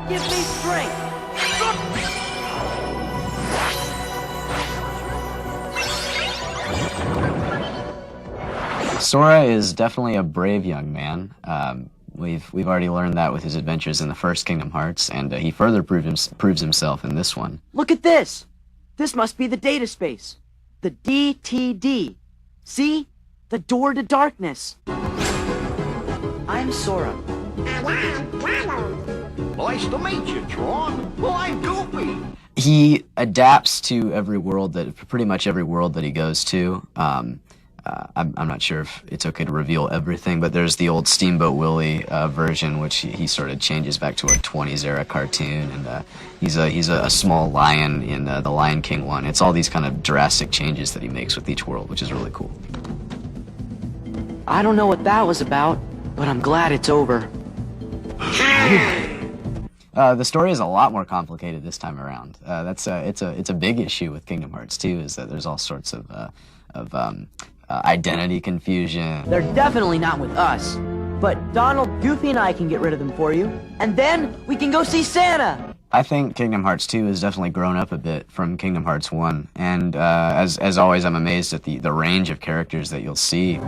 Give me strength! Sora is definitely a brave young man. We've already learned that with his adventures in the first Kingdom Hearts, and he further proves himself in this one. Look at this! This must be the data space. The DTD. See? The door to darkness. I'm Sora. Nice to meet you, Tron. Well, I'm Goofy. He adapts to pretty much every world that he goes to. I'm not sure if it's okay to reveal everything, but there's the old Steamboat Willie version, which he sort of changes back to a 20s era cartoon, and he's a small lion in the Lion King one. It's all these kind of drastic changes that he makes with each world, which is really cool. I don't know what that was about, but I'm glad it's over. The story is a lot more complicated this time around. It's a big issue with Kingdom Hearts 2, is that there's all sorts of identity confusion. They're definitely not with us. But Donald, Goofy, and I can get rid of them for you. And then we can go see Santa! I think Kingdom Hearts 2 has definitely grown up a bit from Kingdom Hearts 1. And as always, I'm amazed at the range of characters that you'll see.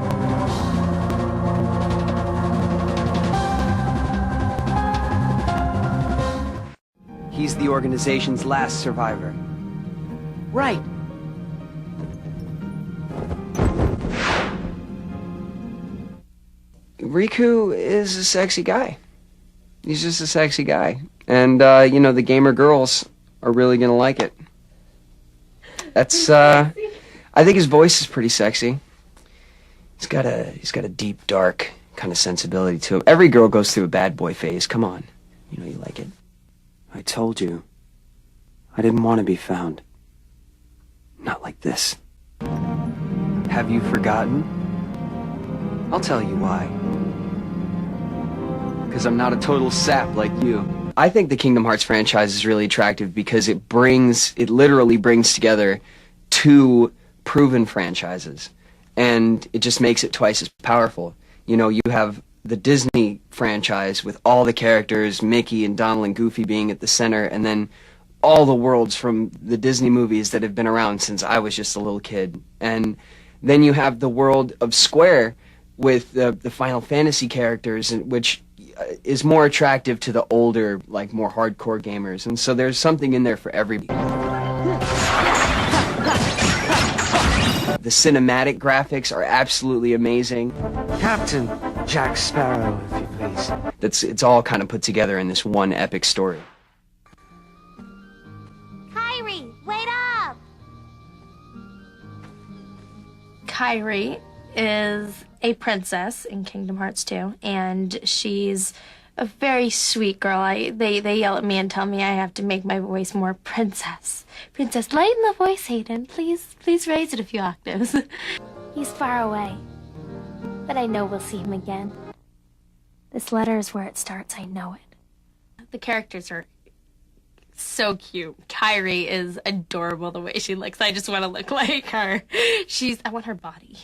He's the organization's last survivor. Right. Riku is a sexy guy. He's just a sexy guy. And, you know, the gamer girls are really gonna like it. That's, I think his voice is pretty sexy. He's got a deep, dark kind of sensibility to him. Every girl goes through a bad boy phase. Come on. You know you like it. I told you. I didn't want to be found. Not like this. Have you forgotten? I'll tell you why. Because I'm not a total sap like you. I think the Kingdom Hearts franchise is really attractive because it literally brings together two proven franchises. And it just makes it twice as powerful. You know, you have the Disney franchise with all the characters, Mickey and Donald and Goofy being at the center, and then all the worlds from the Disney movies that have been around since I was just a little kid. And then you have the world of Square with the Final Fantasy characters, which is more attractive to the older, like, more hardcore gamers. And so there's something in there for everybody. The cinematic graphics are absolutely amazing. Captain Jack Sparrow, if you please. It's all kind of put together in this one epic story. Kyrie, wait up! Kyrie is a princess in Kingdom Hearts 2, and she's a very sweet girl. They yell at me and tell me I have to make my voice more princess. Princess, lighten the voice, Hayden. Please raise it a few octaves. He's far away, but I know we'll see him again. This letter is where it starts, I know it. The characters are so cute. Kyrie is adorable the way she looks. I just want to look like her. I want her body.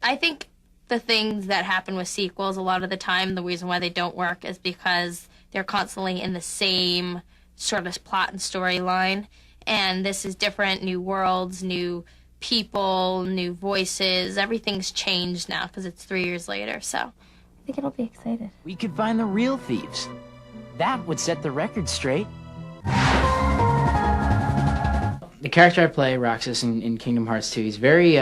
I think the things that happen with sequels, a lot of the time, the reason why they don't work is because they're constantly in the same sort of plot and storyline. And this is different, new worlds, new people, new voices. Everything's changed now because it's 3 years later, so I think it'll be exciting. We could find the real thieves. That would set the record straight. The character I play, Roxas, in Kingdom Hearts 2, he's very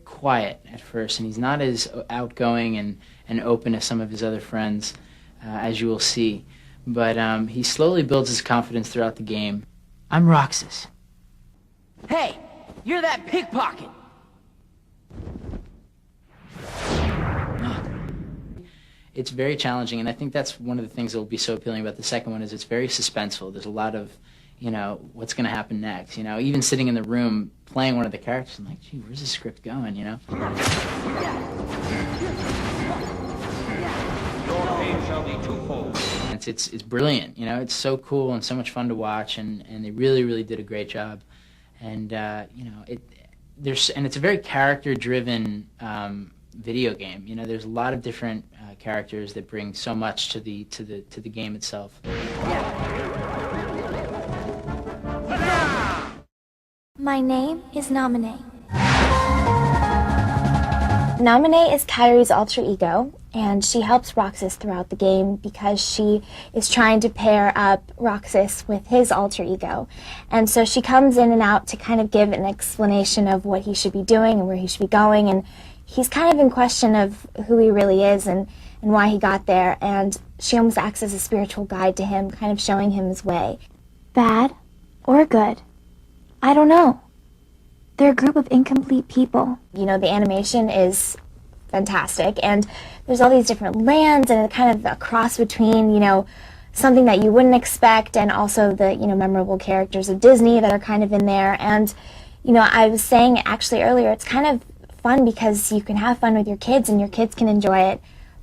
quiet at first, and he's not as outgoing and open as some of his other friends, as you will see. But he slowly builds his confidence throughout the game. I'm Roxas. Hey, you're that pickpocket! It's very challenging, and I think that's one of the things that will be so appealing about the second one is it's very suspenseful. There's a lot of, you know, what's going to happen next, you know? Even sitting in the room playing one of the characters, I'm like, gee, where's the script going, you know? Your pain shall be twofold. It's brilliant, you know? It's so cool and so much fun to watch, and they really, really did a great job. And, you know, it's a very character-driven video game. You know, there's a lot of different characters that bring so much to the game itself. My name is Namine. Namine is Kyrie's alter ego, and she helps Roxas throughout the game because she is trying to pair up Roxas with his alter ego. And so she comes in and out to kind of give an explanation of what he should be doing and where he should be going, and he's kind of in question of who he really is and why he got there, and she almost acts as a spiritual guide to him, kind of showing him his way. Bad or good? I don't know. They're a group of incomplete people. You know, the animation is fantastic, and there's all these different lands and kind of a cross between, you know, something that you wouldn't expect and also the, you know, memorable characters of Disney that are kind of in there. And, you know, I was saying actually earlier, it's kind of fun because you can have fun with your kids and your kids can enjoy it,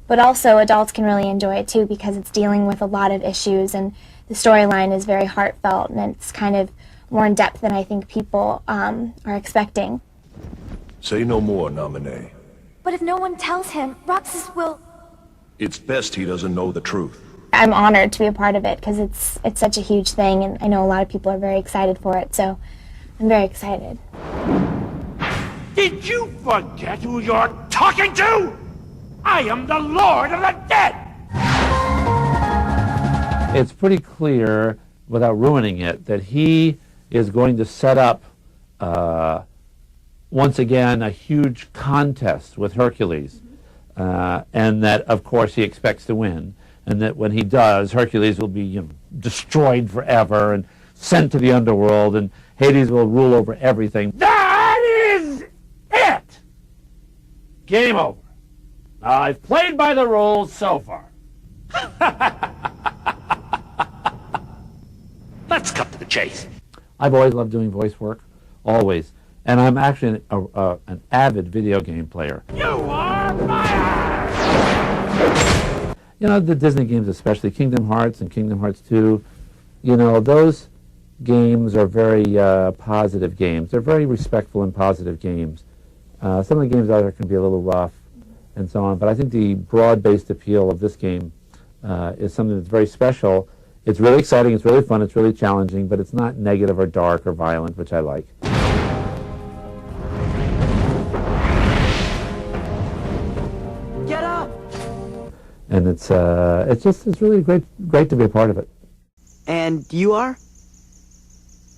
but also adults can really enjoy it too because it's dealing with a lot of issues and the storyline is very heartfelt and it's kind of more in depth than I think people are expecting. Say no more, Namine. But if no one tells him, Roxas will... It's best he doesn't know the truth. I'm honored to be a part of it because it's such a huge thing and I know a lot of people are very excited for it, so I'm very excited. Did you forget who you're talking to? I am the Lord of the Dead! It's pretty clear, without ruining it, that he is going to set up, once again, a huge contest with Hercules. And that, of course, he expects to win. And that when he does, Hercules will be, you know, destroyed forever and sent to the underworld, and Hades will rule over everything. That is it! Game over. I've played by the rules so far. Let's cut to the chase. I've always loved doing voice work, always. And I'm actually an avid video game player. You are fired! You know, the Disney games, especially Kingdom Hearts and Kingdom Hearts 2, you know, those games are very positive games. They're very respectful and positive games. Some of the games out there can be a little rough and so on, but I think the broad-based appeal of this game is something that's very special. It's really exciting, it's really fun, it's really challenging, but it's not negative or dark or violent, which I like. Get up! And it's really great to be a part of it. And you are?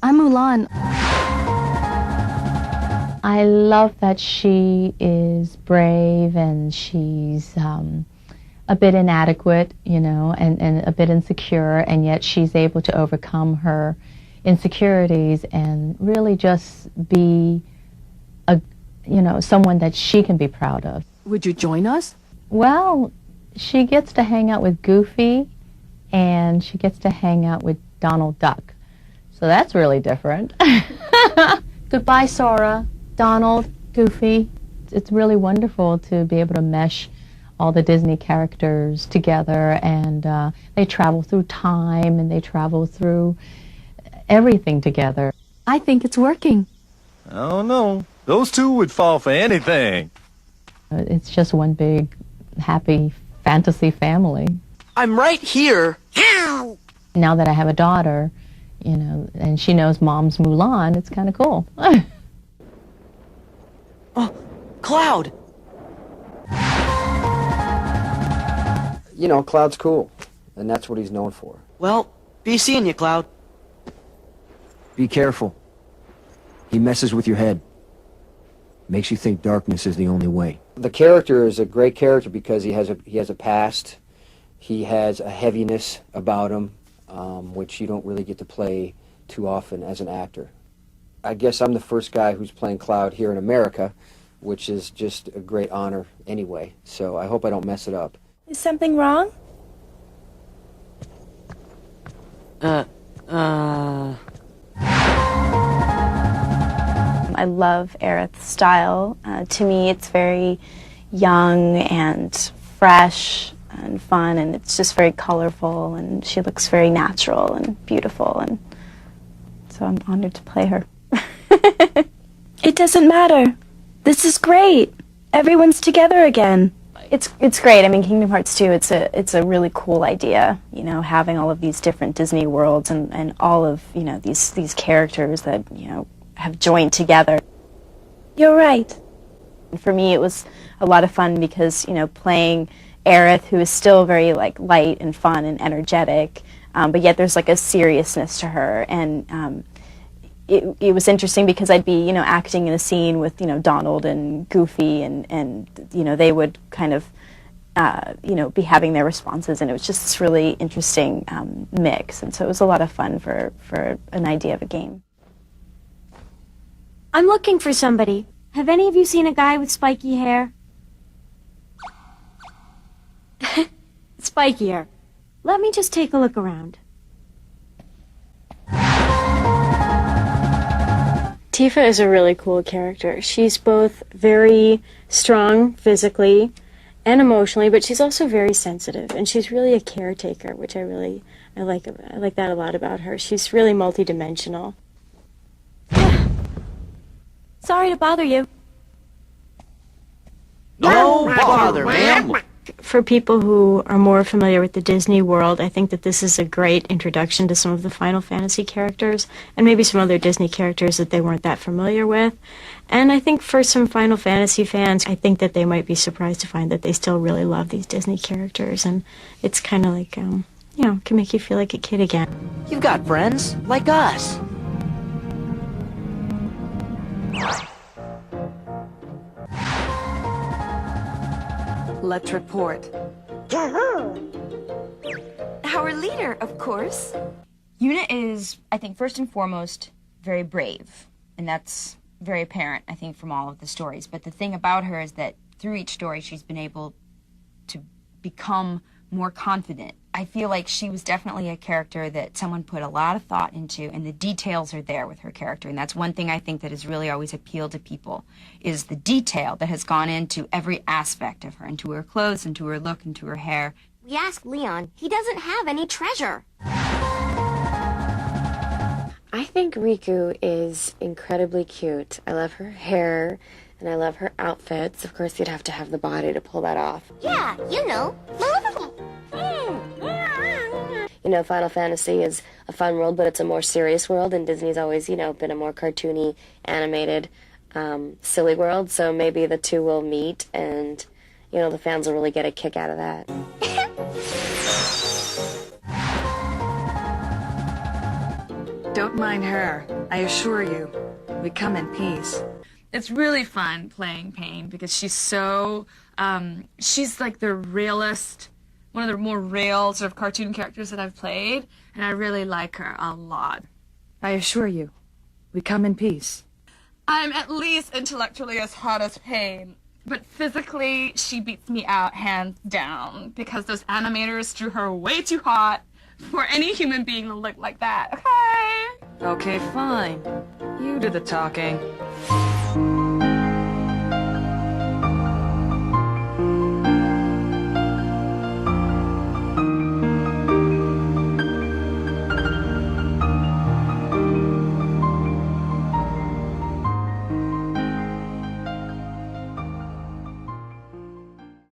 I'm Mulan. I love that she is brave and she's a bit inadequate, you know, and a bit insecure, and yet she's able to overcome her insecurities and really just be someone that she can be proud of. Would you join us? Well, she gets to hang out with Goofy and she gets to hang out with Donald Duck. So that's really different. Goodbye, Sora, Donald, Goofy. It's really wonderful to be able to mesh all the Disney characters together, and they travel through time and they travel through everything together. I think it's working. I don't know. Those two would fall for anything. It's just one big, happy fantasy family. I'm right here. Now that I have a daughter, you know, and she knows Mom's Mulan, it's kind of cool. Oh, Cloud! You know, Cloud's cool, and that's what he's known for. Well, be seeing you, Cloud. Be careful. He messes with your head. Makes you think darkness is the only way. The character is a great character because he has a past. He has a heaviness about him, which you don't really get to play too often as an actor. I guess I'm the first guy who's playing Cloud here in America, which is just a great honor anyway, so I hope I don't mess it up. Is something wrong? I love Aerith's style. To me, it's very young and fresh and fun, and it's just very colorful, and she looks very natural and beautiful, and so I'm honored to play her. It doesn't matter. This is great. Everyone's together again. It's great. I mean, Kingdom Hearts 2, it's a really cool idea, you know, having all of these different Disney worlds and all of, you know, these characters that, you know, have joined together. You're right. For me, it was a lot of fun because, you know, playing Aerith, who is still very, like, light and fun and energetic, but yet there's, like, a seriousness to her, and it was interesting because I'd be, you know, acting in a scene with, you know, Donald and Goofy, and you know, they would kind of, you know, be having their responses, and it was just this really interesting mix, and so it was a lot of fun for an idea of a game. I'm looking for somebody. Have any of you seen a guy with spiky hair? Spikier. Let me just take a look around. Tifa is a really cool character. She's both very strong physically and emotionally, but she's also very sensitive, and she's really a caretaker, which I like that a lot about her. She's really multidimensional. Sorry to bother you. No bother, ma'am. For people who are more familiar with the Disney world, I think that this is a great introduction to some of the Final Fantasy characters, and maybe some other Disney characters that they weren't that familiar with. And I think for some Final Fantasy fans, I think that they might be surprised to find that they still really love these Disney characters, and it's kind of like, you know, can make you feel like a kid again. You've got friends like us. Let's report. Our leader, of course. Yuna is, I think, first and foremost, very brave. And that's very apparent, I think, from all of the stories. But the thing about her is that through each story, she's been able to become more confident. I feel like she was definitely a character that someone put a lot of thought into, and the details are there with her character. And that's one thing I think that has really always appealed to people, is the detail that has gone into every aspect of her, into her clothes, into her look, into her hair. We asked Leon. He doesn't have any treasure. I think Riku is incredibly cute. I love her hair, and I love her outfits. Of course, you'd have to have the body to pull that off. Yeah, you know. You know, Final Fantasy is a fun world, but it's a more serious world, and Disney's always, you know, been a more cartoony, animated, silly world, so maybe the two will meet, and, you know, the fans will really get a kick out of that. Don't mind her. I assure you, we come in peace. It's really fun playing Pain because she's so, she's like the realest, one of the more real sort of cartoon characters that I've played, and I really like her a lot. I assure you, we come in peace. I'm at least intellectually as hot as Pain, but physically she beats me out hands down because those animators drew her way too hot for any human being to look like that, okay? Okay, fine. You do the talking.